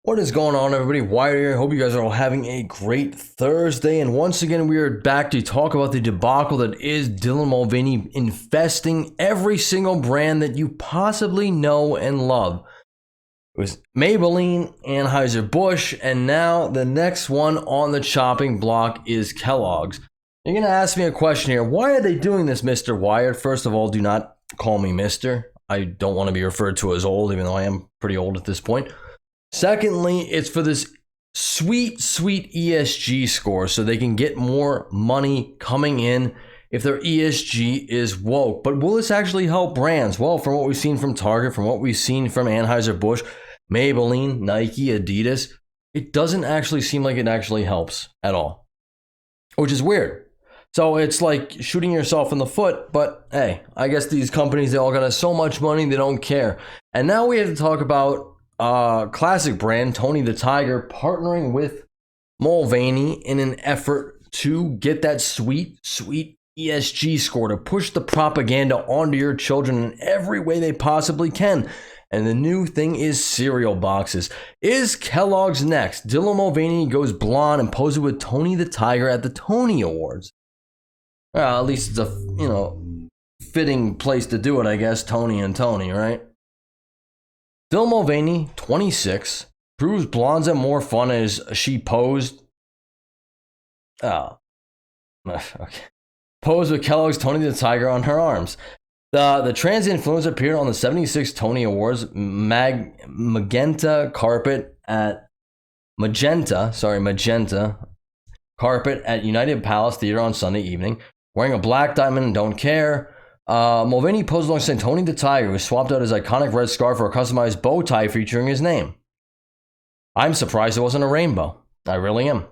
What is going on, everybody? Wired here. I hope you guys are all having a great Thursday. And once again, we are back to talk about the debacle that is Dylan Mulvaney infesting every single brand that you possibly know and love. It was Maybelline, Anheuser-Busch, and now the next one on the chopping block is Kellogg's. You're going to ask me a question here. Why are they doing this, Mr. Wired? First of all, do not call me Mr. I don't want to be referred to as old, even though I am pretty old at this point. Secondly, it's for this sweet ESG score so they can get more money coming in if their ESG is woke. But will this actually help brands? Well, from what we've seen from Target, from what we've seen from Anheuser-Busch, Maybelline, Nike, Adidas, it doesn't actually seem like it actually helps at all, which is weird. So it's like shooting yourself in the foot, but hey, I guess these companies, they all got so much money, they don't care. And now we have to talk about classic brand Tony the Tiger partnering with Mulvaney in an effort to get that sweet ESG score, to push the propaganda onto your children in every way they possibly can. And the new thing is cereal boxes. Is Kellogg's next? Dylan Mulvaney goes blonde and poses with Tony the Tiger at the Tony Awards. At least it's a fitting place to do it, I guess. Tony and Tony, right? Dylan Mulvaney, 26, proves blondes are more fun as she posed. Oh, okay. Posed with Kellogg's Tony the Tiger on her arms. The trans influencer appeared on the 76 Tony Awards magenta carpet at magenta carpet at United Palace Theater on Sunday evening, wearing a black diamond and don't care. Mulvaney posed alongside Tony the Tiger, who swapped out his iconic red scarf for a customized bow tie featuring his name. I'm surprised it wasn't a rainbow. I really am.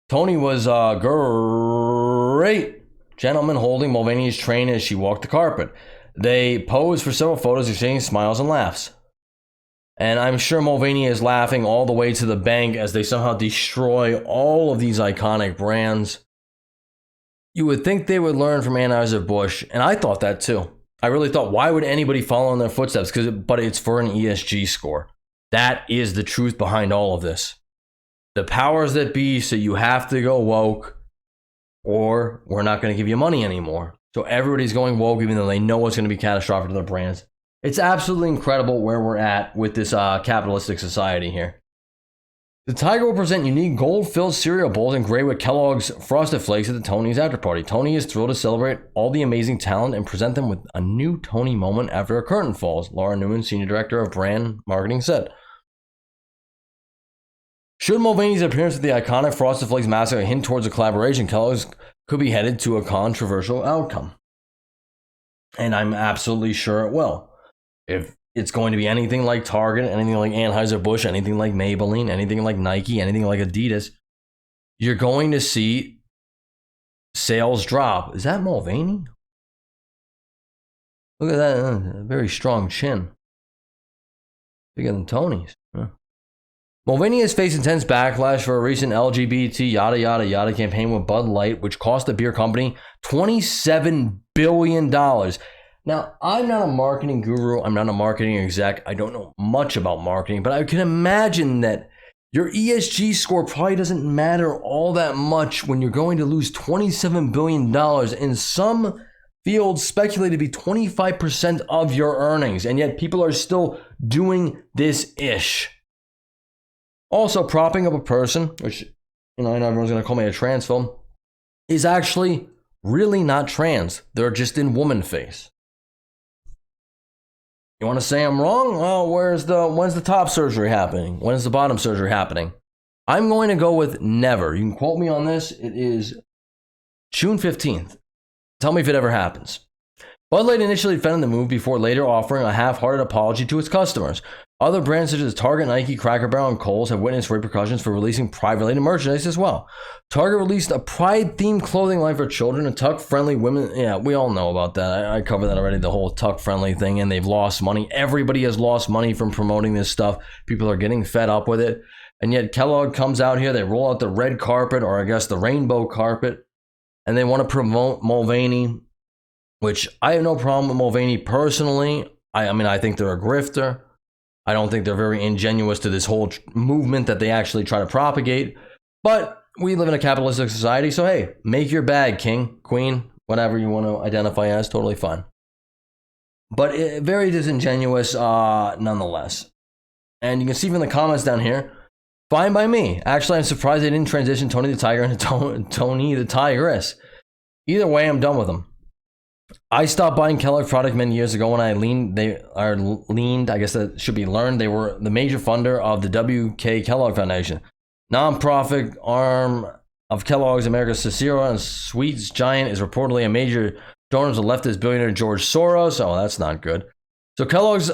Tony was a great gentleman holding Mulvaney's train as she walked the carpet. They posed for several photos exchanging smiles and laughs. And I'm sure Mulvaney is laughing all the way to the bank as they somehow destroy all of these iconic brands. You would think they would learn from Anheuser-Busch, and I thought that too. I really thought, why would anybody follow in their footsteps? But it's for an ESG score. That is the truth behind all of this. The powers that be say you have to go woke, or we're not going to give you money anymore. So everybody's going woke, even though they know it's going to be catastrophic to their brands. It's absolutely incredible where we're at with this capitalistic society here. The Tiger will present unique gold-filled cereal bowls engraved with Kellogg's Frosted Flakes at the Tony's after party. Tony is thrilled to celebrate all the amazing talent and present them with a new Tony moment after a curtain falls, Laura Newman, Senior Director of Brand Marketing, said. Should Mulvaney's appearance at the iconic Frosted Flakes massacre hint towards a collaboration, Kellogg's could be headed to a controversial outcome. And I'm absolutely sure it will. If it's going to be anything like Target, anything like Anheuser-Busch, anything like Maybelline, anything like Nike, anything like Adidas, you're going to see sales drop. Is that Mulvaney? Look at that, very strong chin. Bigger than Tony's. Huh. Mulvaney has faced intense backlash for a recent LGBT yada yada yada campaign with Budlight, which cost the beer company $27 billion. Now, I'm not a marketing guru. I'm not a marketing exec. I don't know much about marketing, but I can imagine that your ESG score probably doesn't matter all that much when you're going to lose $27 billion. In some fields, speculated to be 25% of your earnings, and yet people are still doing this ish. Also, propping up a person, which, I know everyone's going to call me a transphobe, is actually really not trans. They're just in woman face. You want to say I'm wrong? Well, when's the top surgery happening? When's the bottom surgery happening? I'm going to go with never. You can quote me on this. It is June 15th. Tell me if it ever happens. Bud Light initially defended the move before later offering a half-hearted apology to its customers. Other brands such as Target, Nike, Cracker Barrel, and Kohl's have witnessed repercussions for releasing pride-related merchandise as well. Target released a pride-themed clothing line for children and tuck-friendly women. Yeah, we all know about that. I covered that already, the whole tuck-friendly thing, and they've lost money. Everybody has lost money from promoting this stuff. People are getting fed up with it. And yet Kellogg comes out here, they roll out the red carpet, or I guess the rainbow carpet, and they want to promote Mulvaney, which I have no problem with Mulvaney personally. I mean, I think they're a grifter. I don't think they're very ingenuous to this whole movement that they actually try to propagate. But we live in a capitalistic society, so hey, make your bag, king, queen, whatever you want to identify as, totally fine. But very disingenuous nonetheless. And you can see from the comments down here, fine by me. Actually, I'm surprised they didn't transition Tony the Tiger into Tony the Tigress. Either way, I'm done with them. I stopped buying Kellogg product many years ago when I leaned, I guess that should be learned. They were the major funder of the W.K. Kellogg Foundation, nonprofit arm of Kellogg's America's Cereal and Sweets giant, is reportedly a major donor to leftist billionaire George Soros. Oh, that's not good. So Kellogg's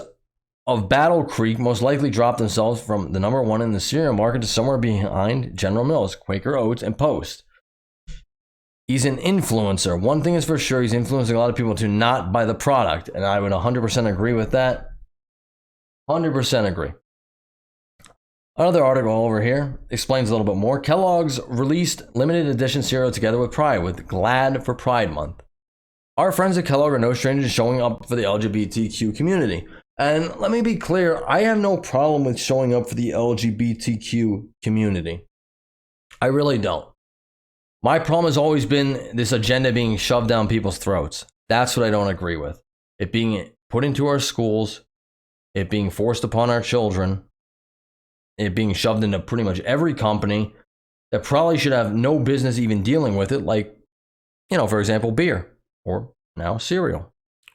of Battle Creek most likely dropped themselves from the #1 in the cereal market to somewhere behind General Mills, Quaker Oats, and Post. He's an influencer. One thing is for sure, he's influencing a lot of people to not buy the product. And I would 100% agree with that. 100% agree. Another article over here explains a little bit more. Kellogg's released limited edition cereal together with Pride, with Glad for Pride Month. Our friends at Kellogg are no strangers to showing up for the LGBTQ community. And let me be clear, I have no problem with showing up for the LGBTQ community. I really don't. My problem has always been this agenda being shoved down people's throats. That's what I don't agree with. It being put into our schools, it being forced upon our children, it being shoved into pretty much every company that probably should have no business even dealing with it, like, you know, for example, beer, or now cereal,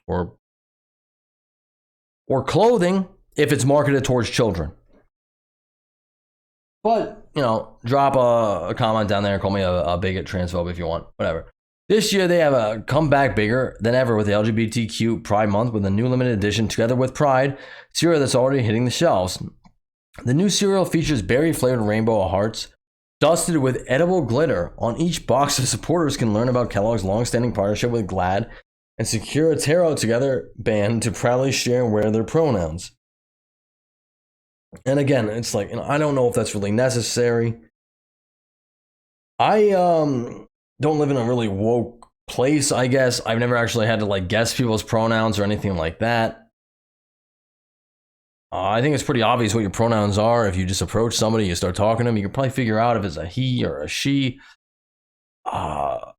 or clothing if it's marketed towards children. But, you know, drop a comment down there and call me a bigot, transphobe if you want, whatever. This year they have come back bigger than ever with the LGBTQ Pride Month with a new limited edition together with Pride cereal that's already hitting the shelves. The new cereal features berry-flavored rainbow of hearts dusted with edible glitter on each box, so supporters can learn about Kellogg's long-standing partnership with GLAAD and secure a Tear Out Together band to proudly share and wear their pronouns. And again, it's like, you know, I don't know if that's really necessary. I don't live in a really woke place, I guess. I've never actually had to like guess people's pronouns or anything like that. I think it's pretty obvious what your pronouns are. If you just approach somebody, you start talking to them, you can probably figure out if it's a he or a she. Not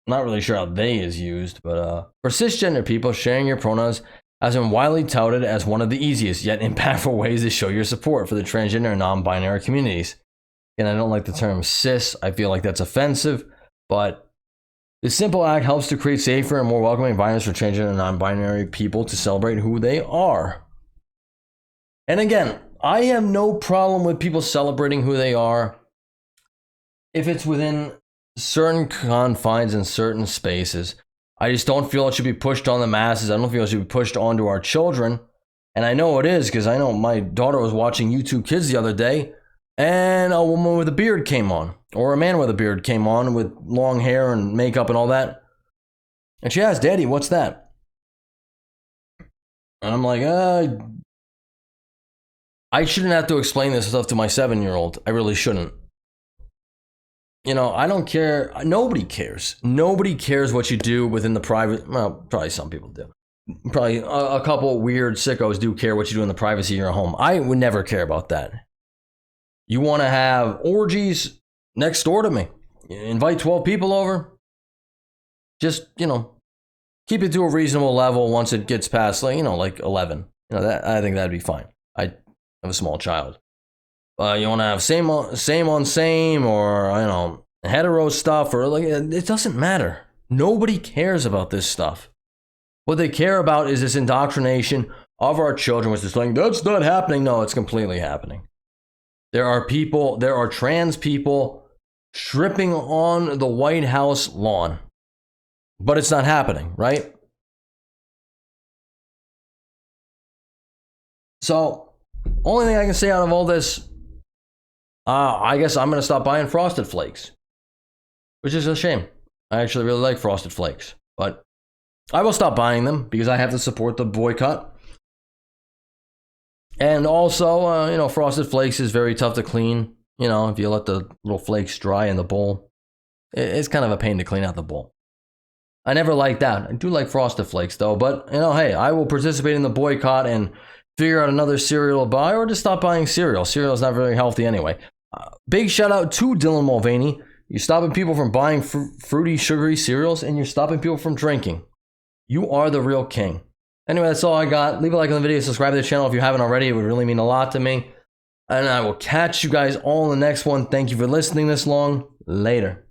really sure how they is used, but for cisgender people, sharing your pronouns has been widely touted as one of the easiest yet impactful ways to show your support for the transgender and non-binary communities. And I don't like the term cis. I feel like that's offensive, but this simple act helps to create safer and more welcoming environments for transgender and non-binary people to celebrate who they are. And again, I have no problem with people celebrating who they are if it's within certain confines and certain spaces. I just don't feel it should be pushed on the masses. I don't feel it should be pushed onto our children. And I know it is, because I know my daughter was watching YouTube Kids the other day, and a woman with a beard came on, or a man with a beard came on with long hair and makeup and all that. And she asked, "Daddy, what's that?" And I'm like, I shouldn't have to explain this stuff to my 7-year-old. I really shouldn't. You know, I don't care. Nobody cares. Nobody cares what you do within the private. Well, probably some people do. Probably a couple weird sickos do care what you do in the privacy of your home. I would never care about that. You want to have orgies next door to me? Invite 12 people over? Just, you know, keep it to a reasonable level once it gets past, like, you know, like 11. You know, that, I think that'd be fine. I have a small child. You want to have same on same, or, you know, hetero stuff, or like, it doesn't matter. Nobody cares about this stuff. What they care about is this indoctrination of our children, which is like, that's not happening. No, it's completely happening. There are trans people stripping on the White House lawn, but it's not happening, right? So, only thing I can say out of all this, I guess I'm going to stop buying Frosted Flakes, which is a shame. I actually really like Frosted Flakes, but I will stop buying them because I have to support the boycott. And also, you know, Frosted Flakes is very tough to clean. You know, if you let the little flakes dry in the bowl, it's kind of a pain to clean out the bowl. I never liked that. I do like Frosted Flakes though, but, you know, hey, I will participate in the boycott and figure out another cereal to buy, or just stop buying cereal. Cereal is not very healthy anyway. Big shout out to Dylan Mulvaney. You're stopping people from buying fruity, sugary cereals, and you're stopping people from drinking. You are the real king. Anyway, that's all I got. Leave a like on the video, subscribe to the channel if you haven't already. It would really mean a lot to me. And I will catch you guys all in the next one. Thank you for listening this long. Later.